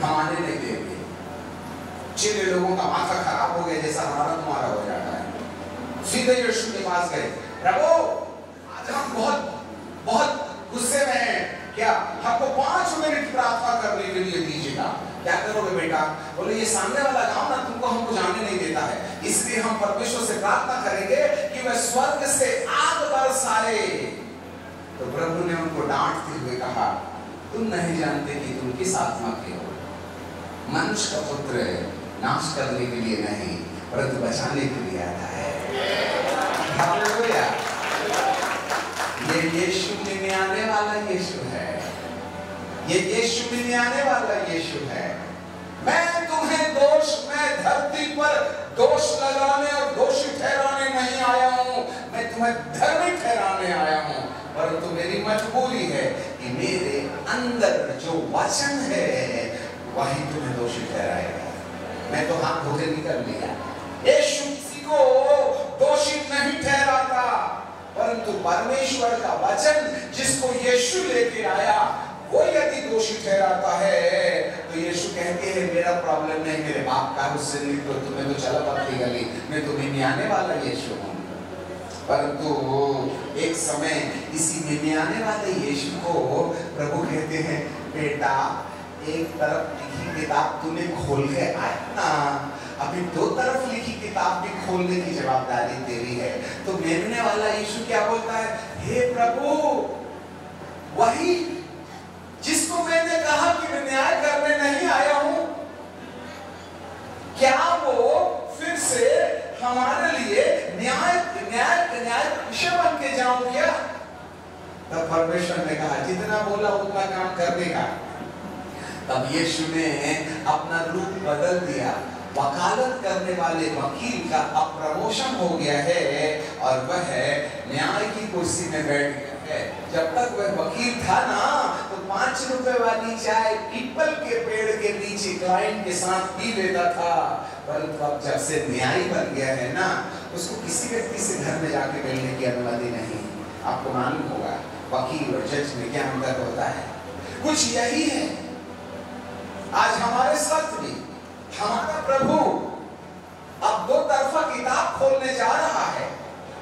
हमारे नहीं देंगे। चेले लोगों का माथा खराब हो गया जैसा हमारा तुम्हारा हो जाता है। सीधे यीशु के पास गए, प्रभु आज हम बहुत गुस्से में हैं, क्या हमको 5 मिनट प्रार्थना करने के लिए दीजिएगा? क्या करोगे बेटा? बोले ये सामने वाला गांव ना तुमको हमको जाने नहीं देता है, इसलिए हम परमेश्वर से प्रार्थना करेंगे कि वह स्वर्ग से आग बरसाए। तो प्रभु ने उनको डांटते हुए कहा, तुम नहीं जानते कि तुम किस आत्मा के हो। मनुष्य का पुत्र नाश करने के लिए नहीं परंतु बचाने के लिए आता है। हालेलुया। ये यीशु में आने वाला यीशु है, ये यीशु में आने वाला यीशु है। मैं तुम्हें मैं धरती पर दोष लगाने और दोषी ठहराने नहीं आया हूं, मैं तुम्हें धर्मी ठहराने आया हूं। परंतु मेरी मजबूरी है कि मेरे अंदर जो वचन है वही तुम्हें दोषी ठहराएगा। मैं तो हाथ धो के निकल लिया। यीशु किसी को दोषी नहीं ठहराता, परंतु परमेश्वर का वचन जिसको यीशु लेके आया वो यदि दोषी ठहराता है तो यीशु कहते हैं मेरा प्रॉब्लम नहीं, मेरे बाप का, उससे निकलो, तुम्हें तो चला पड़ती गली, मैं तुम्हें नहीं आने वाला यीशु हूँ। परंतु एक समय इसी में आने वाले यीशु को प्रभु कहते हैं, बेटा एक तरफ लिखी किताब तूने खोल के आया ना, अभी दो तरफ लिखी किताब भी खोलने की जवाबदारी तेरी है। तो मेमने वाला यीशु क्या बोलता है, हे प्रभु, वही जिसको मैंने कहा कि मैं न्याय करने नहीं आया हूं, क्या वो फिर से हमारे लिए न्याय बन के जाऊं क्या? तब परमेश्वर ने कहा जितना बोला उतना काम करने का। तब यीशु ने अपना रूप बदल दिया, वकालत करने वाले वकील का अब प्रमोशन हो गया है और वह न्याय की कुर्सी में बैठ गया है। जब तक वह वकील था ना तो 5 रुपए वाली चाय पीपल के पेड़ के नीचे क्लाइंट के साथ पी लेता था, परंतु अब जब से न्यायी बन गया है ना, उसको किसी व्यक्ति से घर में जाके मिलने की अनुमति नहीं। आपको मालूम होगा वकील और जज में क्या अंतर होता है। कुछ यही है आज हमारे साथ भी। हमारा प्रभु अब दो तरफा किताब खोलने जा रहा है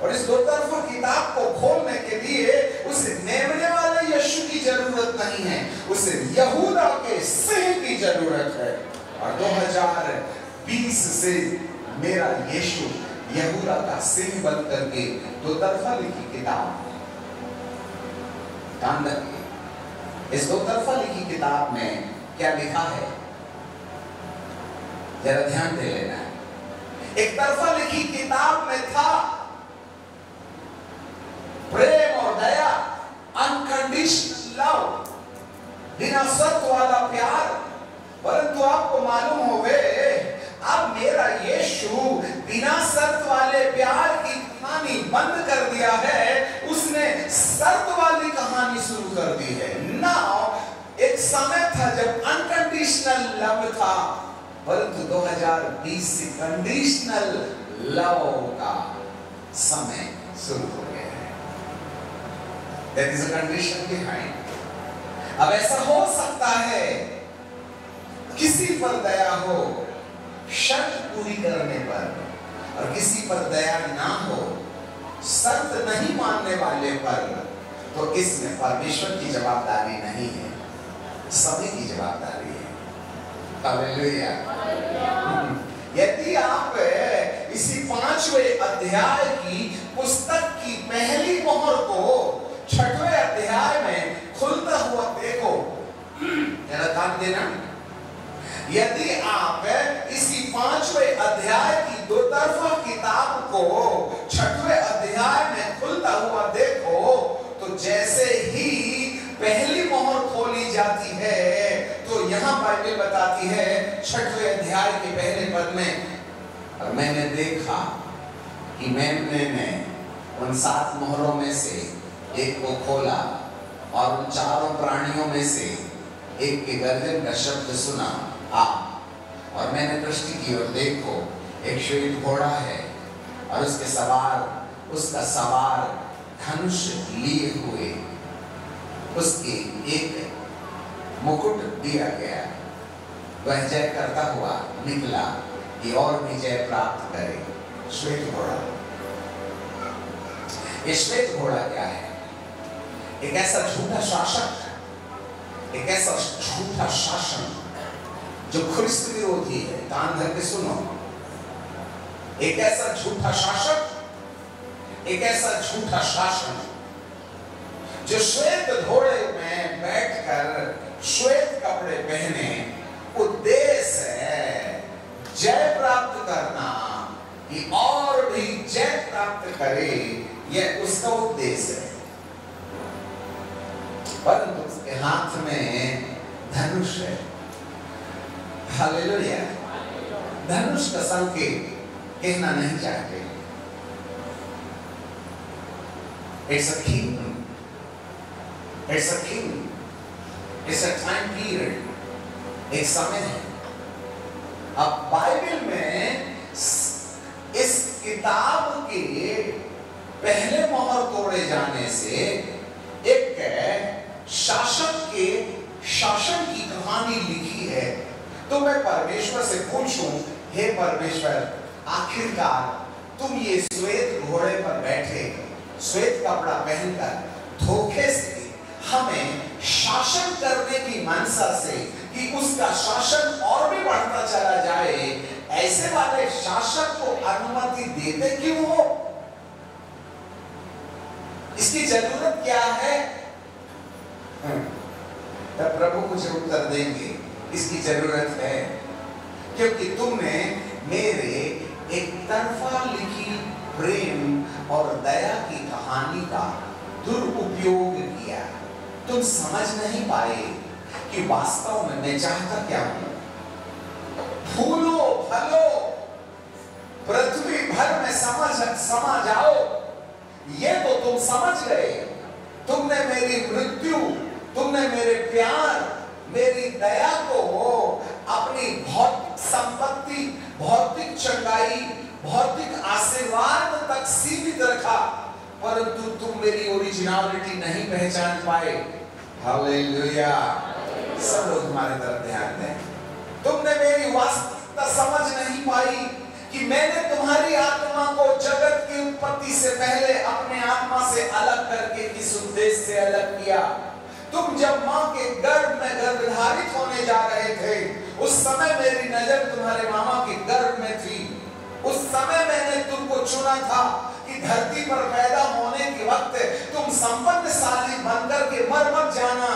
और इस दो तरफा किताब को खोलने के लिए उसे मेमने वाले यीशु की जरूरत नहीं है, उसे यहूदा के सिंह की जरूरत है। और 2020 से मेरा यीशु यहूदा का सिंह बन करके दो तरफा लिखी किताब, ध्यान रखिए इस दो तरफा लिखी किताब में क्या लिखा है, जरा ध्यान दे लेना। एक तरफा लिखी किताब में था प्रेम और दया, अनकंडीशनल लव, बिना शर्त वाला प्यार। परंतु आपको मालूम होवे अब मेरा यीशु बिना शर्त वाले प्यार की कहानी बंद कर दिया है, उसने शर्त वाली कहानी शुरू कर दी है। नाउ एक समय था जब अनकंडीशनल लव था, परंतु 2020 से कंडीशनल लव का समय शुरू हो गया है। That is a condition behind. अब ऐसा हो सकता है किसी पर दया हो शर्त पूरी करने पर, और किसी पर दया ना हो शर्त नहीं मानने वाले पर, तो इसमें परमेश्वर की जवाबदारी नहीं है, सभी की जवाबदारी है। हालेलुया। यदि आप इसी 5वें अध्याय की पुस्तक की पहली मोहर को 6वें अध्याय में खुलता हुआ देखो, जरा ध्यान देना। यदि आप इसी 5वें अध्याय की दो तरफा किताब को 6वें अध्याय में खुलता हुआ देखो, तो जैसे ही पहली मोहर खोली जाती है तो यहाँ बाइबल बताती है 6वें अध्याय के पहले पद में, और मैंने देखा कि मैंने उन 7 मोहरों में से एक को खोला और उन 4 प्राणियों में से एक के गर्जन का शब्द सुना, आ। और मैंने दृष्टि की और देखो एक श्वेत घोड़ा है और उसका सवार धनुष लिए हुए, उसके एक मुकुट दिया गया, वह जय करता हुआ निकला कि और भी जय प्राप्त करे। श्वेत घोड़ा, ये श्वेत घोड़ा क्या है? एक ऐसा झूठा शासक, एक ऐसा झूठा शासन जो ख्रिस्त विरोधी है। कान धर के सुनो, एक ऐसा झूठा शासक, एक ऐसा झूठा शासन जो श्वेत घोड़े में बैठकर श्वेत कपड़े पहने, उद्देश्य है जय प्राप्त करना कि और भी जय प्राप्त करे, यह उसका उद्देश्य है। परंतु उसके हाथ में धनुष है। हालेलुया। धनुष का संकेत कहना नहीं चाहते। It's a kingdom. It's a kingdom. It's a time period. एक समय है। अब बाइबल में इस किताब के पहले मोहर तोड़े जाने से एक शासक के शासन की कहानी लिखी है। तो मैं परमेश्वर से पूछूं, हे परमेश्वर, आखिरकार तुम ये श्वेत घोड़े पर बैठे, श्वेत कपड़ा पहनकर धोखे से हमें शासन करने की मनसा से कि उसका शासन और भी बढ़ता चला जाए, ऐसे वाले शासक को अनुमति देते क्यों हो? इसकी जरूरत क्या है? तब प्रभु मुझे उत्तर देंगे, इसकी जरूरत है क्योंकि तुमने मेरे एक तरफा लिखी प्रेम और दया की कहानी का दुरुपयोग किया। तुम समझ नहीं पाए कि वास्तव में मैं चाहता क्या हूं। फूलो फलो, पृथ्वी भर में समा जाओ, ये तो तुम समझ गए। तुमने मेरी मृत्यु, तुमने मेरे प्यार, मेरी दया को अपनी भौतिक संपत्ति, भौतिक चंगाई, भौतिक आशीर्वाद तक सीमित रखा, परंतु तुम मेरी ओरिजिनलिटी नहीं पहचान पाए। हालेलुया। सब लोग तुम्हारे तरफ ध्यान दें। तुमने मेरी वास्तविकता समझ नहीं पाई कि मैंने तुम्हारी आत्मा को जगत की उत्पत्ति से पहले अपने आत्मा से अलग करके किस उद्देश्य से अलग किया। तुम जब मां के गर्भ में गर्भधारित होने जा रहे थे, उस समय मेरी नजर तुम्हारे मामा के गर्भ में थी। उस समय मैंने तुमको चुना था कि धरती पर पैदा होने के वक्त तुम संपन्नशाली बनकर के मर मत जाना,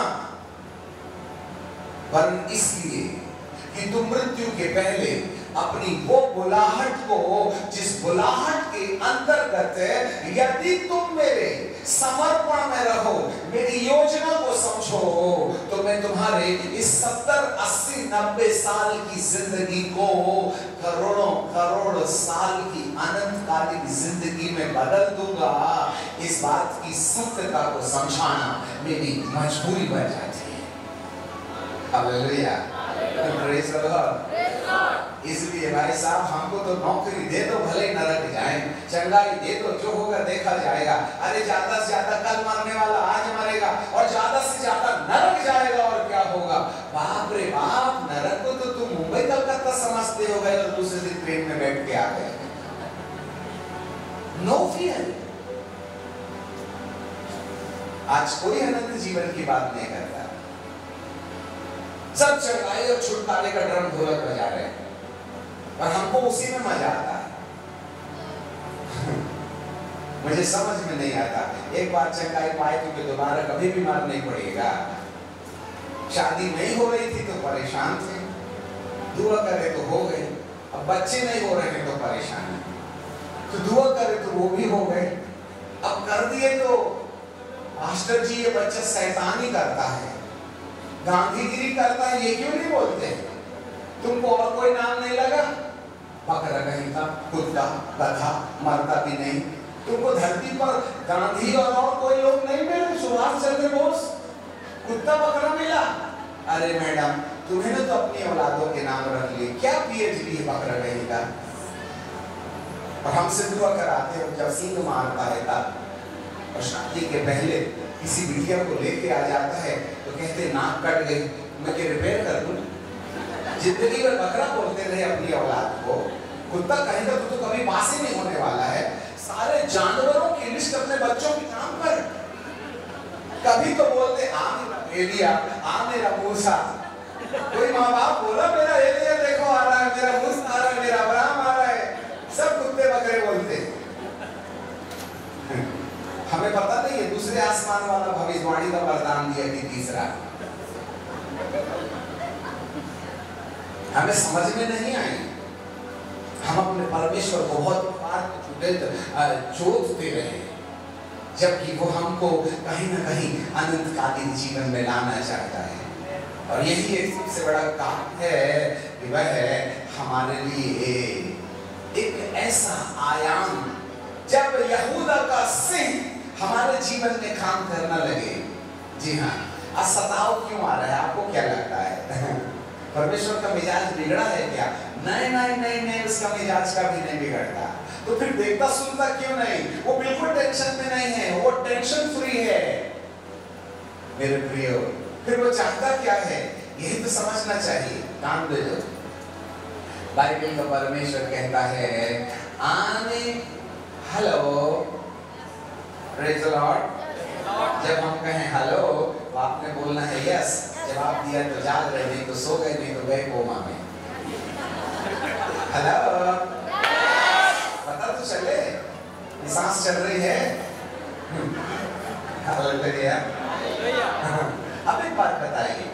वरन इसलिए कि तुम मृत्यु के पहले अपनी वो बुलाहट को, जिस बुलाहट के अंतर्गत यदि तुम मेरे समर्पण में रहो, मेरी योजना को समझो, तो मैं तुम्हारे इस 70, 80, 90 साल की जिंदगी को करोड़ों करोड़ साल की अनंतकालिक जिंदगी में बदल दूंगा। इस बात की सत्यता को समझाना मेरी मजबूरी बन जाती है। Hallelujah, praise the Lord. इसलिए भाई साहब, हमको तो नौकरी दे दो, भले नरक जाए, चंगाई दे दो, जो होगा देखा जाएगा। अरे ज्यादा से ज्यादा कल मरने वाला आज मरेगा, और ज्यादा से ज्यादा नरक जाएगा, और क्या होगा? बाप रे बाप, नरक को तो तुम मुंबई कलकत्ता समझते हो गए और दूसरे दिन ट्रेन में बैठ के आ गए। No fear. आज कोई अनंत जीवन की बात नहीं करता, सब चढ़ाई और छुटकारे का ड्रम ढोलक बजा रहे हैं, और हमको उसी में मजा आता है। मुझे समझ में नहीं आता, एक बार चंगाई पाए तो दोबारा कभी बीमार नहीं पड़ेगा। शादी नहीं हो रही थी तो परेशान थे, दुआ करे तो हो गए। अब बच्चे नहीं हो रहे हैं तो परेशान है, तो दुआ करे तो वो भी हो गए। अब कर दिए तो मास्टर जी ये बच्चा शैतानी करता है, गांधीगिरी करता है, ये क्यों नहीं बोलते? तुमको और कोई नाम नहीं लगा? बकरा कहीं का, कुत्ता, गधा, मरता भी नहीं। तुमको धरती पर गांधी और कोई लोग नहीं मिले? सुभाष चंद्र बोस, कुत्ता बकरा मिला? अरे मैडम, तुम्हें तो अपनी औलादों के नाम रख लिए, क्या पीएचडी है बकरा कहीं का? और हमसे दुआ कराते हो जब सिंह मारता है तब, और शादी के पहले किसी बिटिया को लेके आ जाता है तो कहते नाक कट गई, मैं क्या रिपेयर कर दूं? जिंदगी में बकरा बोलते रहे अपनी औलाद को, कुत्ता कहेगा तो कभी पास ही नहीं होने वाला है। सारे जानवरों की लिस्ट अपने बच्चों के नाम पर, कभी तो बोलते आ मेरा एलिया, आ मेरा मूसा। कोई माँ बाप बोला मेरा एलिया देखो आ रहा है, मेरा मूसा आ रहा है, मेरा अब्राहम आ रहा है, सब कुत्ते बकरे बोलते। हमें पता नहीं है दूसरे आसमान वाला भविष्यवाणी का वरदान दिया कि तीसरा, हमें समझ में नहीं आई। हम अपने परमेश्वर को बहुत जोतते रहे, जबकि वो हमको कहीं ना कहीं अनंतकालीन जीवन में लाना चाहता है। और यही एक सबसे बड़ा काम है कि वह हमारे लिए एक ऐसा आयाम, जब यहूदा का सिंह हमारे जीवन में काम करना लगे। जी हाँ, आज सताव क्यों आ रहा है? आपको क्या लगता है? परमेश्वर का मिजाज बिगड़ा है क्या? नहीं नहीं नहीं नहीं, उसका मिजाज का भी नहीं बिगड़ता। तो फिर देखता सुनता क्यों नहीं? वो बिल्कुल टेंशन में नहीं है, वो टेंशन फ्री है मेरे प्रियो। फिर वो चाहता क्या है, यही तो समझना चाहिए। काम दे दो। बाइबल का परमेश्वर कहता है आने, हेलो, प्रेज़ द लॉर्ड। जब हम कहें हेलो तो आपने बोलना है यस। जवाब दिया तो जाग रहे, नहीं तो सो गए, नहीं तो गए कोमा में। हेलो, पता तो चले सांस चल रही है। हालेलुया। अब एक बात बताइए,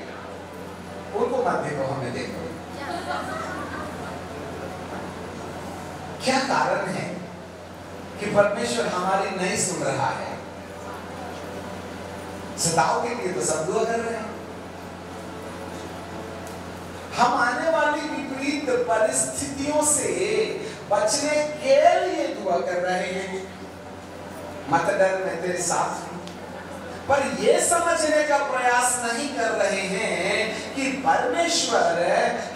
उनको मत देखो, हमें देखो। क्या कारण है कि परमेश्वर हमारी नहीं सुन रहा है? सताव के लिए तो सब दुआ कर रहे हैं। हम आने वाली विपरीत परिस्थितियों से बचने के लिए दुआ कर रहे हैं। मत डर, मैं तेरे साथ हूं। पर यह समझने का प्रयास नहीं कर रहे हैं कि परमेश्वर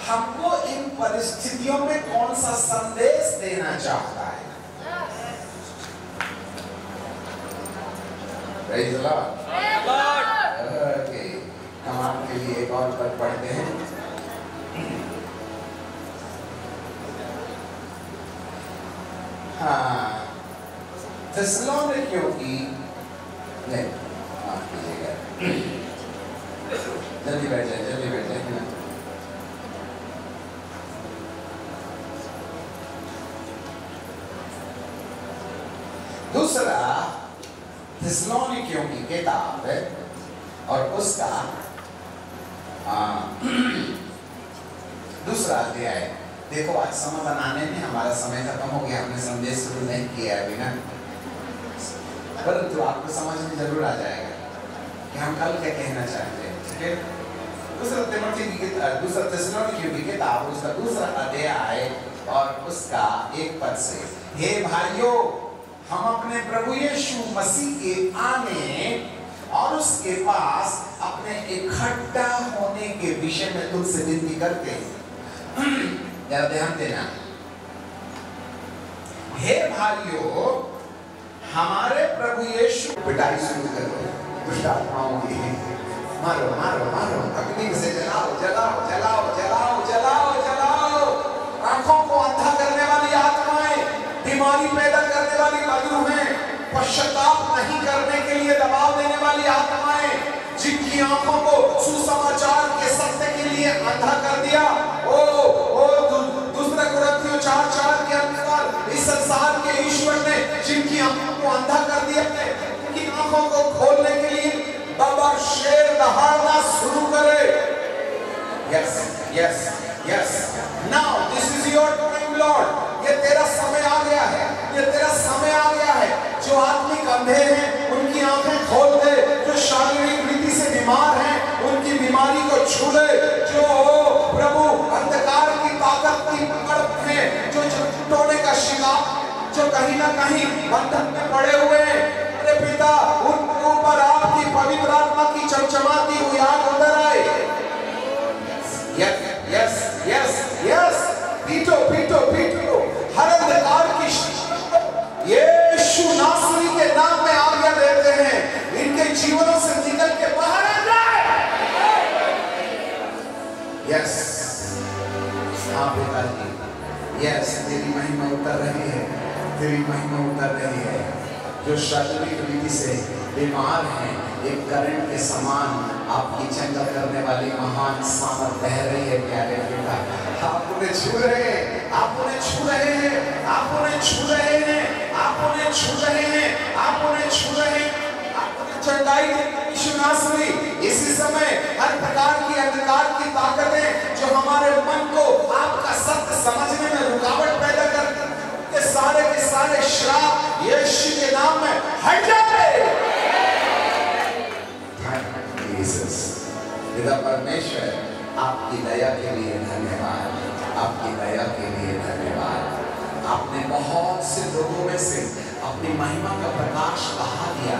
हमको इन परिस्थितियों में कौन सा संदेश देना चाहता है। Praise the Lord. Okay. कमाल के लिए एक और पद पढ़ते हैं। हाँ, थिस्सलुनीकियों की नहीं, माफ कीजिएगा, जल्दी बैठ जाए। दूसरा थिस्सलुनीकियों की किताब है और उसका दूसरा अध्याय। देखो, आज समय बनाने में हमारा समय खत्म हो गया, हमने संदेश शुरू नहीं किया अभी ना, परंतु आपको समझ में जरूर आ जाएगा कि हम कल क्या कहना चाहते हैं। ठीक है, दूसरा थिस्सलुनीकियों की किताब उसका दूसरा अध्याय और उसका 1 पद से, हे भाइयों, हम अपने प्रभु यीशु मसीह के आने और उसके पास अपने इकट्ठा होने के विषय में तुमसे विनती करते हैं। जरा ध्यान देना। हे भाइयों, हमारे प्रभु यीशु, पिटाई शुरू करो दुष्ट आत्माओं की, मारो मारो मारो, अग्नि से जलाओ। आंखों को अंधा करने वाली आत्माएं, बीमारी पैदा करने वाली बदरूहें, पश्चाताप नहीं करने के लिए दबाव देने वाली आत्माएं, जिनकी आंखों को सुसमाचार के सत्य के लिए अंधा कर दिया। दूसरा कुरिन्थियों 4:4 के अनुसार इस संसार के ईश्वर ने जिनकी आंखों को अंधा कर दिया है, उनकी आंखों को खोलने के लिए बाबा शेर दहाड़ना शुरू करे। Yes, now this is your time Lord. ये तेरा समय आ गया है, ये तेरा समय आ गया है। जो आत्मिक अंधे हैं उनकी आंखें खोल दे, जो शारीरिक रीति से बीमार हैं उनकी बीमारी को छू ले, जो प्रभु अंधकार की ताकत की पकड़ में जो टोने का शिकार, जो कहीं ना कहीं बंधन में पड़े हुए हैं, अरे पिता, उनके ऊपर आपकी पवित्र आत्मा की चमचमाती हुई आग उतर आए। यस, पीटो हर अंधकार की यीशु नासरी के नाम में आज्ञा देते हैं, इनके जीवनों से निकल के बाहर आ जाए। यस, हाँ पिताजी, यस, तेरी महिमा उतर रही है, तेरी महिमा उतर रही है। जो शारीरिक रीति से बीमार हैं, एक करंट के समान आपकी चंगा करने वाली महान सामर्थ बह रही है। प्यारे बेटा, आप उन्हें छू रहे हैं, आप उन्हें छू रहे हैं, आप उन्हें छू रहे हैं, आप उन्हें छू रहे हैं, आप उन्हें छू रहे हैं, आप उन्हें चंगाई यीशु नासरी। इसी समय हर प्रकार की अंधकार की ताकतें जो हमारे मन को आपका सत्य समझने में रुकावट पैदा करते हैं, के सारे श्राप यीशु के नाम में हट जाए। पिता परमेश्वर, आपकी दया के लिए धन्यवाद, आपकी दया के लिए धन्यवाद। आपने बहुत से लोगों में से अपनी महिमा का प्रकाश बहा दिया।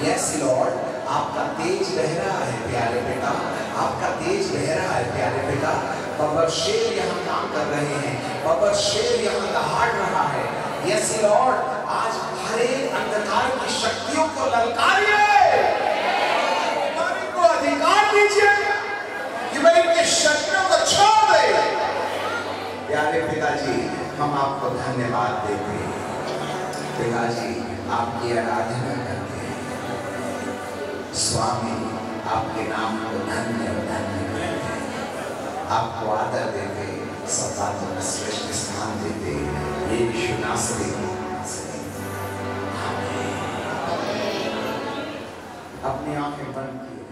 यस लॉर्ड, आपका तेज बह रहा है प्यारे बेटा, आपका तेज बह रहा है प्यारे बेटा। बाबा शेर यहाँ काम कर रहे हैं, बाबा शेर यहाँ दहाड़ रहा है। यस लॉर्ड, आज हर एक अंधकार की शक्तियों को ललकारिए, हमारे को अधिकार दीजिए कि वह इनके शक्तियों को छोड़ दे। प्यारे पिताजी, हम आपको धन्यवाद देते हैं। पिताजी, आपकी आराधना करते हैं। स्वामी, आपके नाम को धन्य धन्य करते हैं, आपको आदर देते हैं। सब बातों में श्रेष्ठ स्थान देते यीशु नासरी के नाम से। आमीन। अपनी आंखें बंद किए।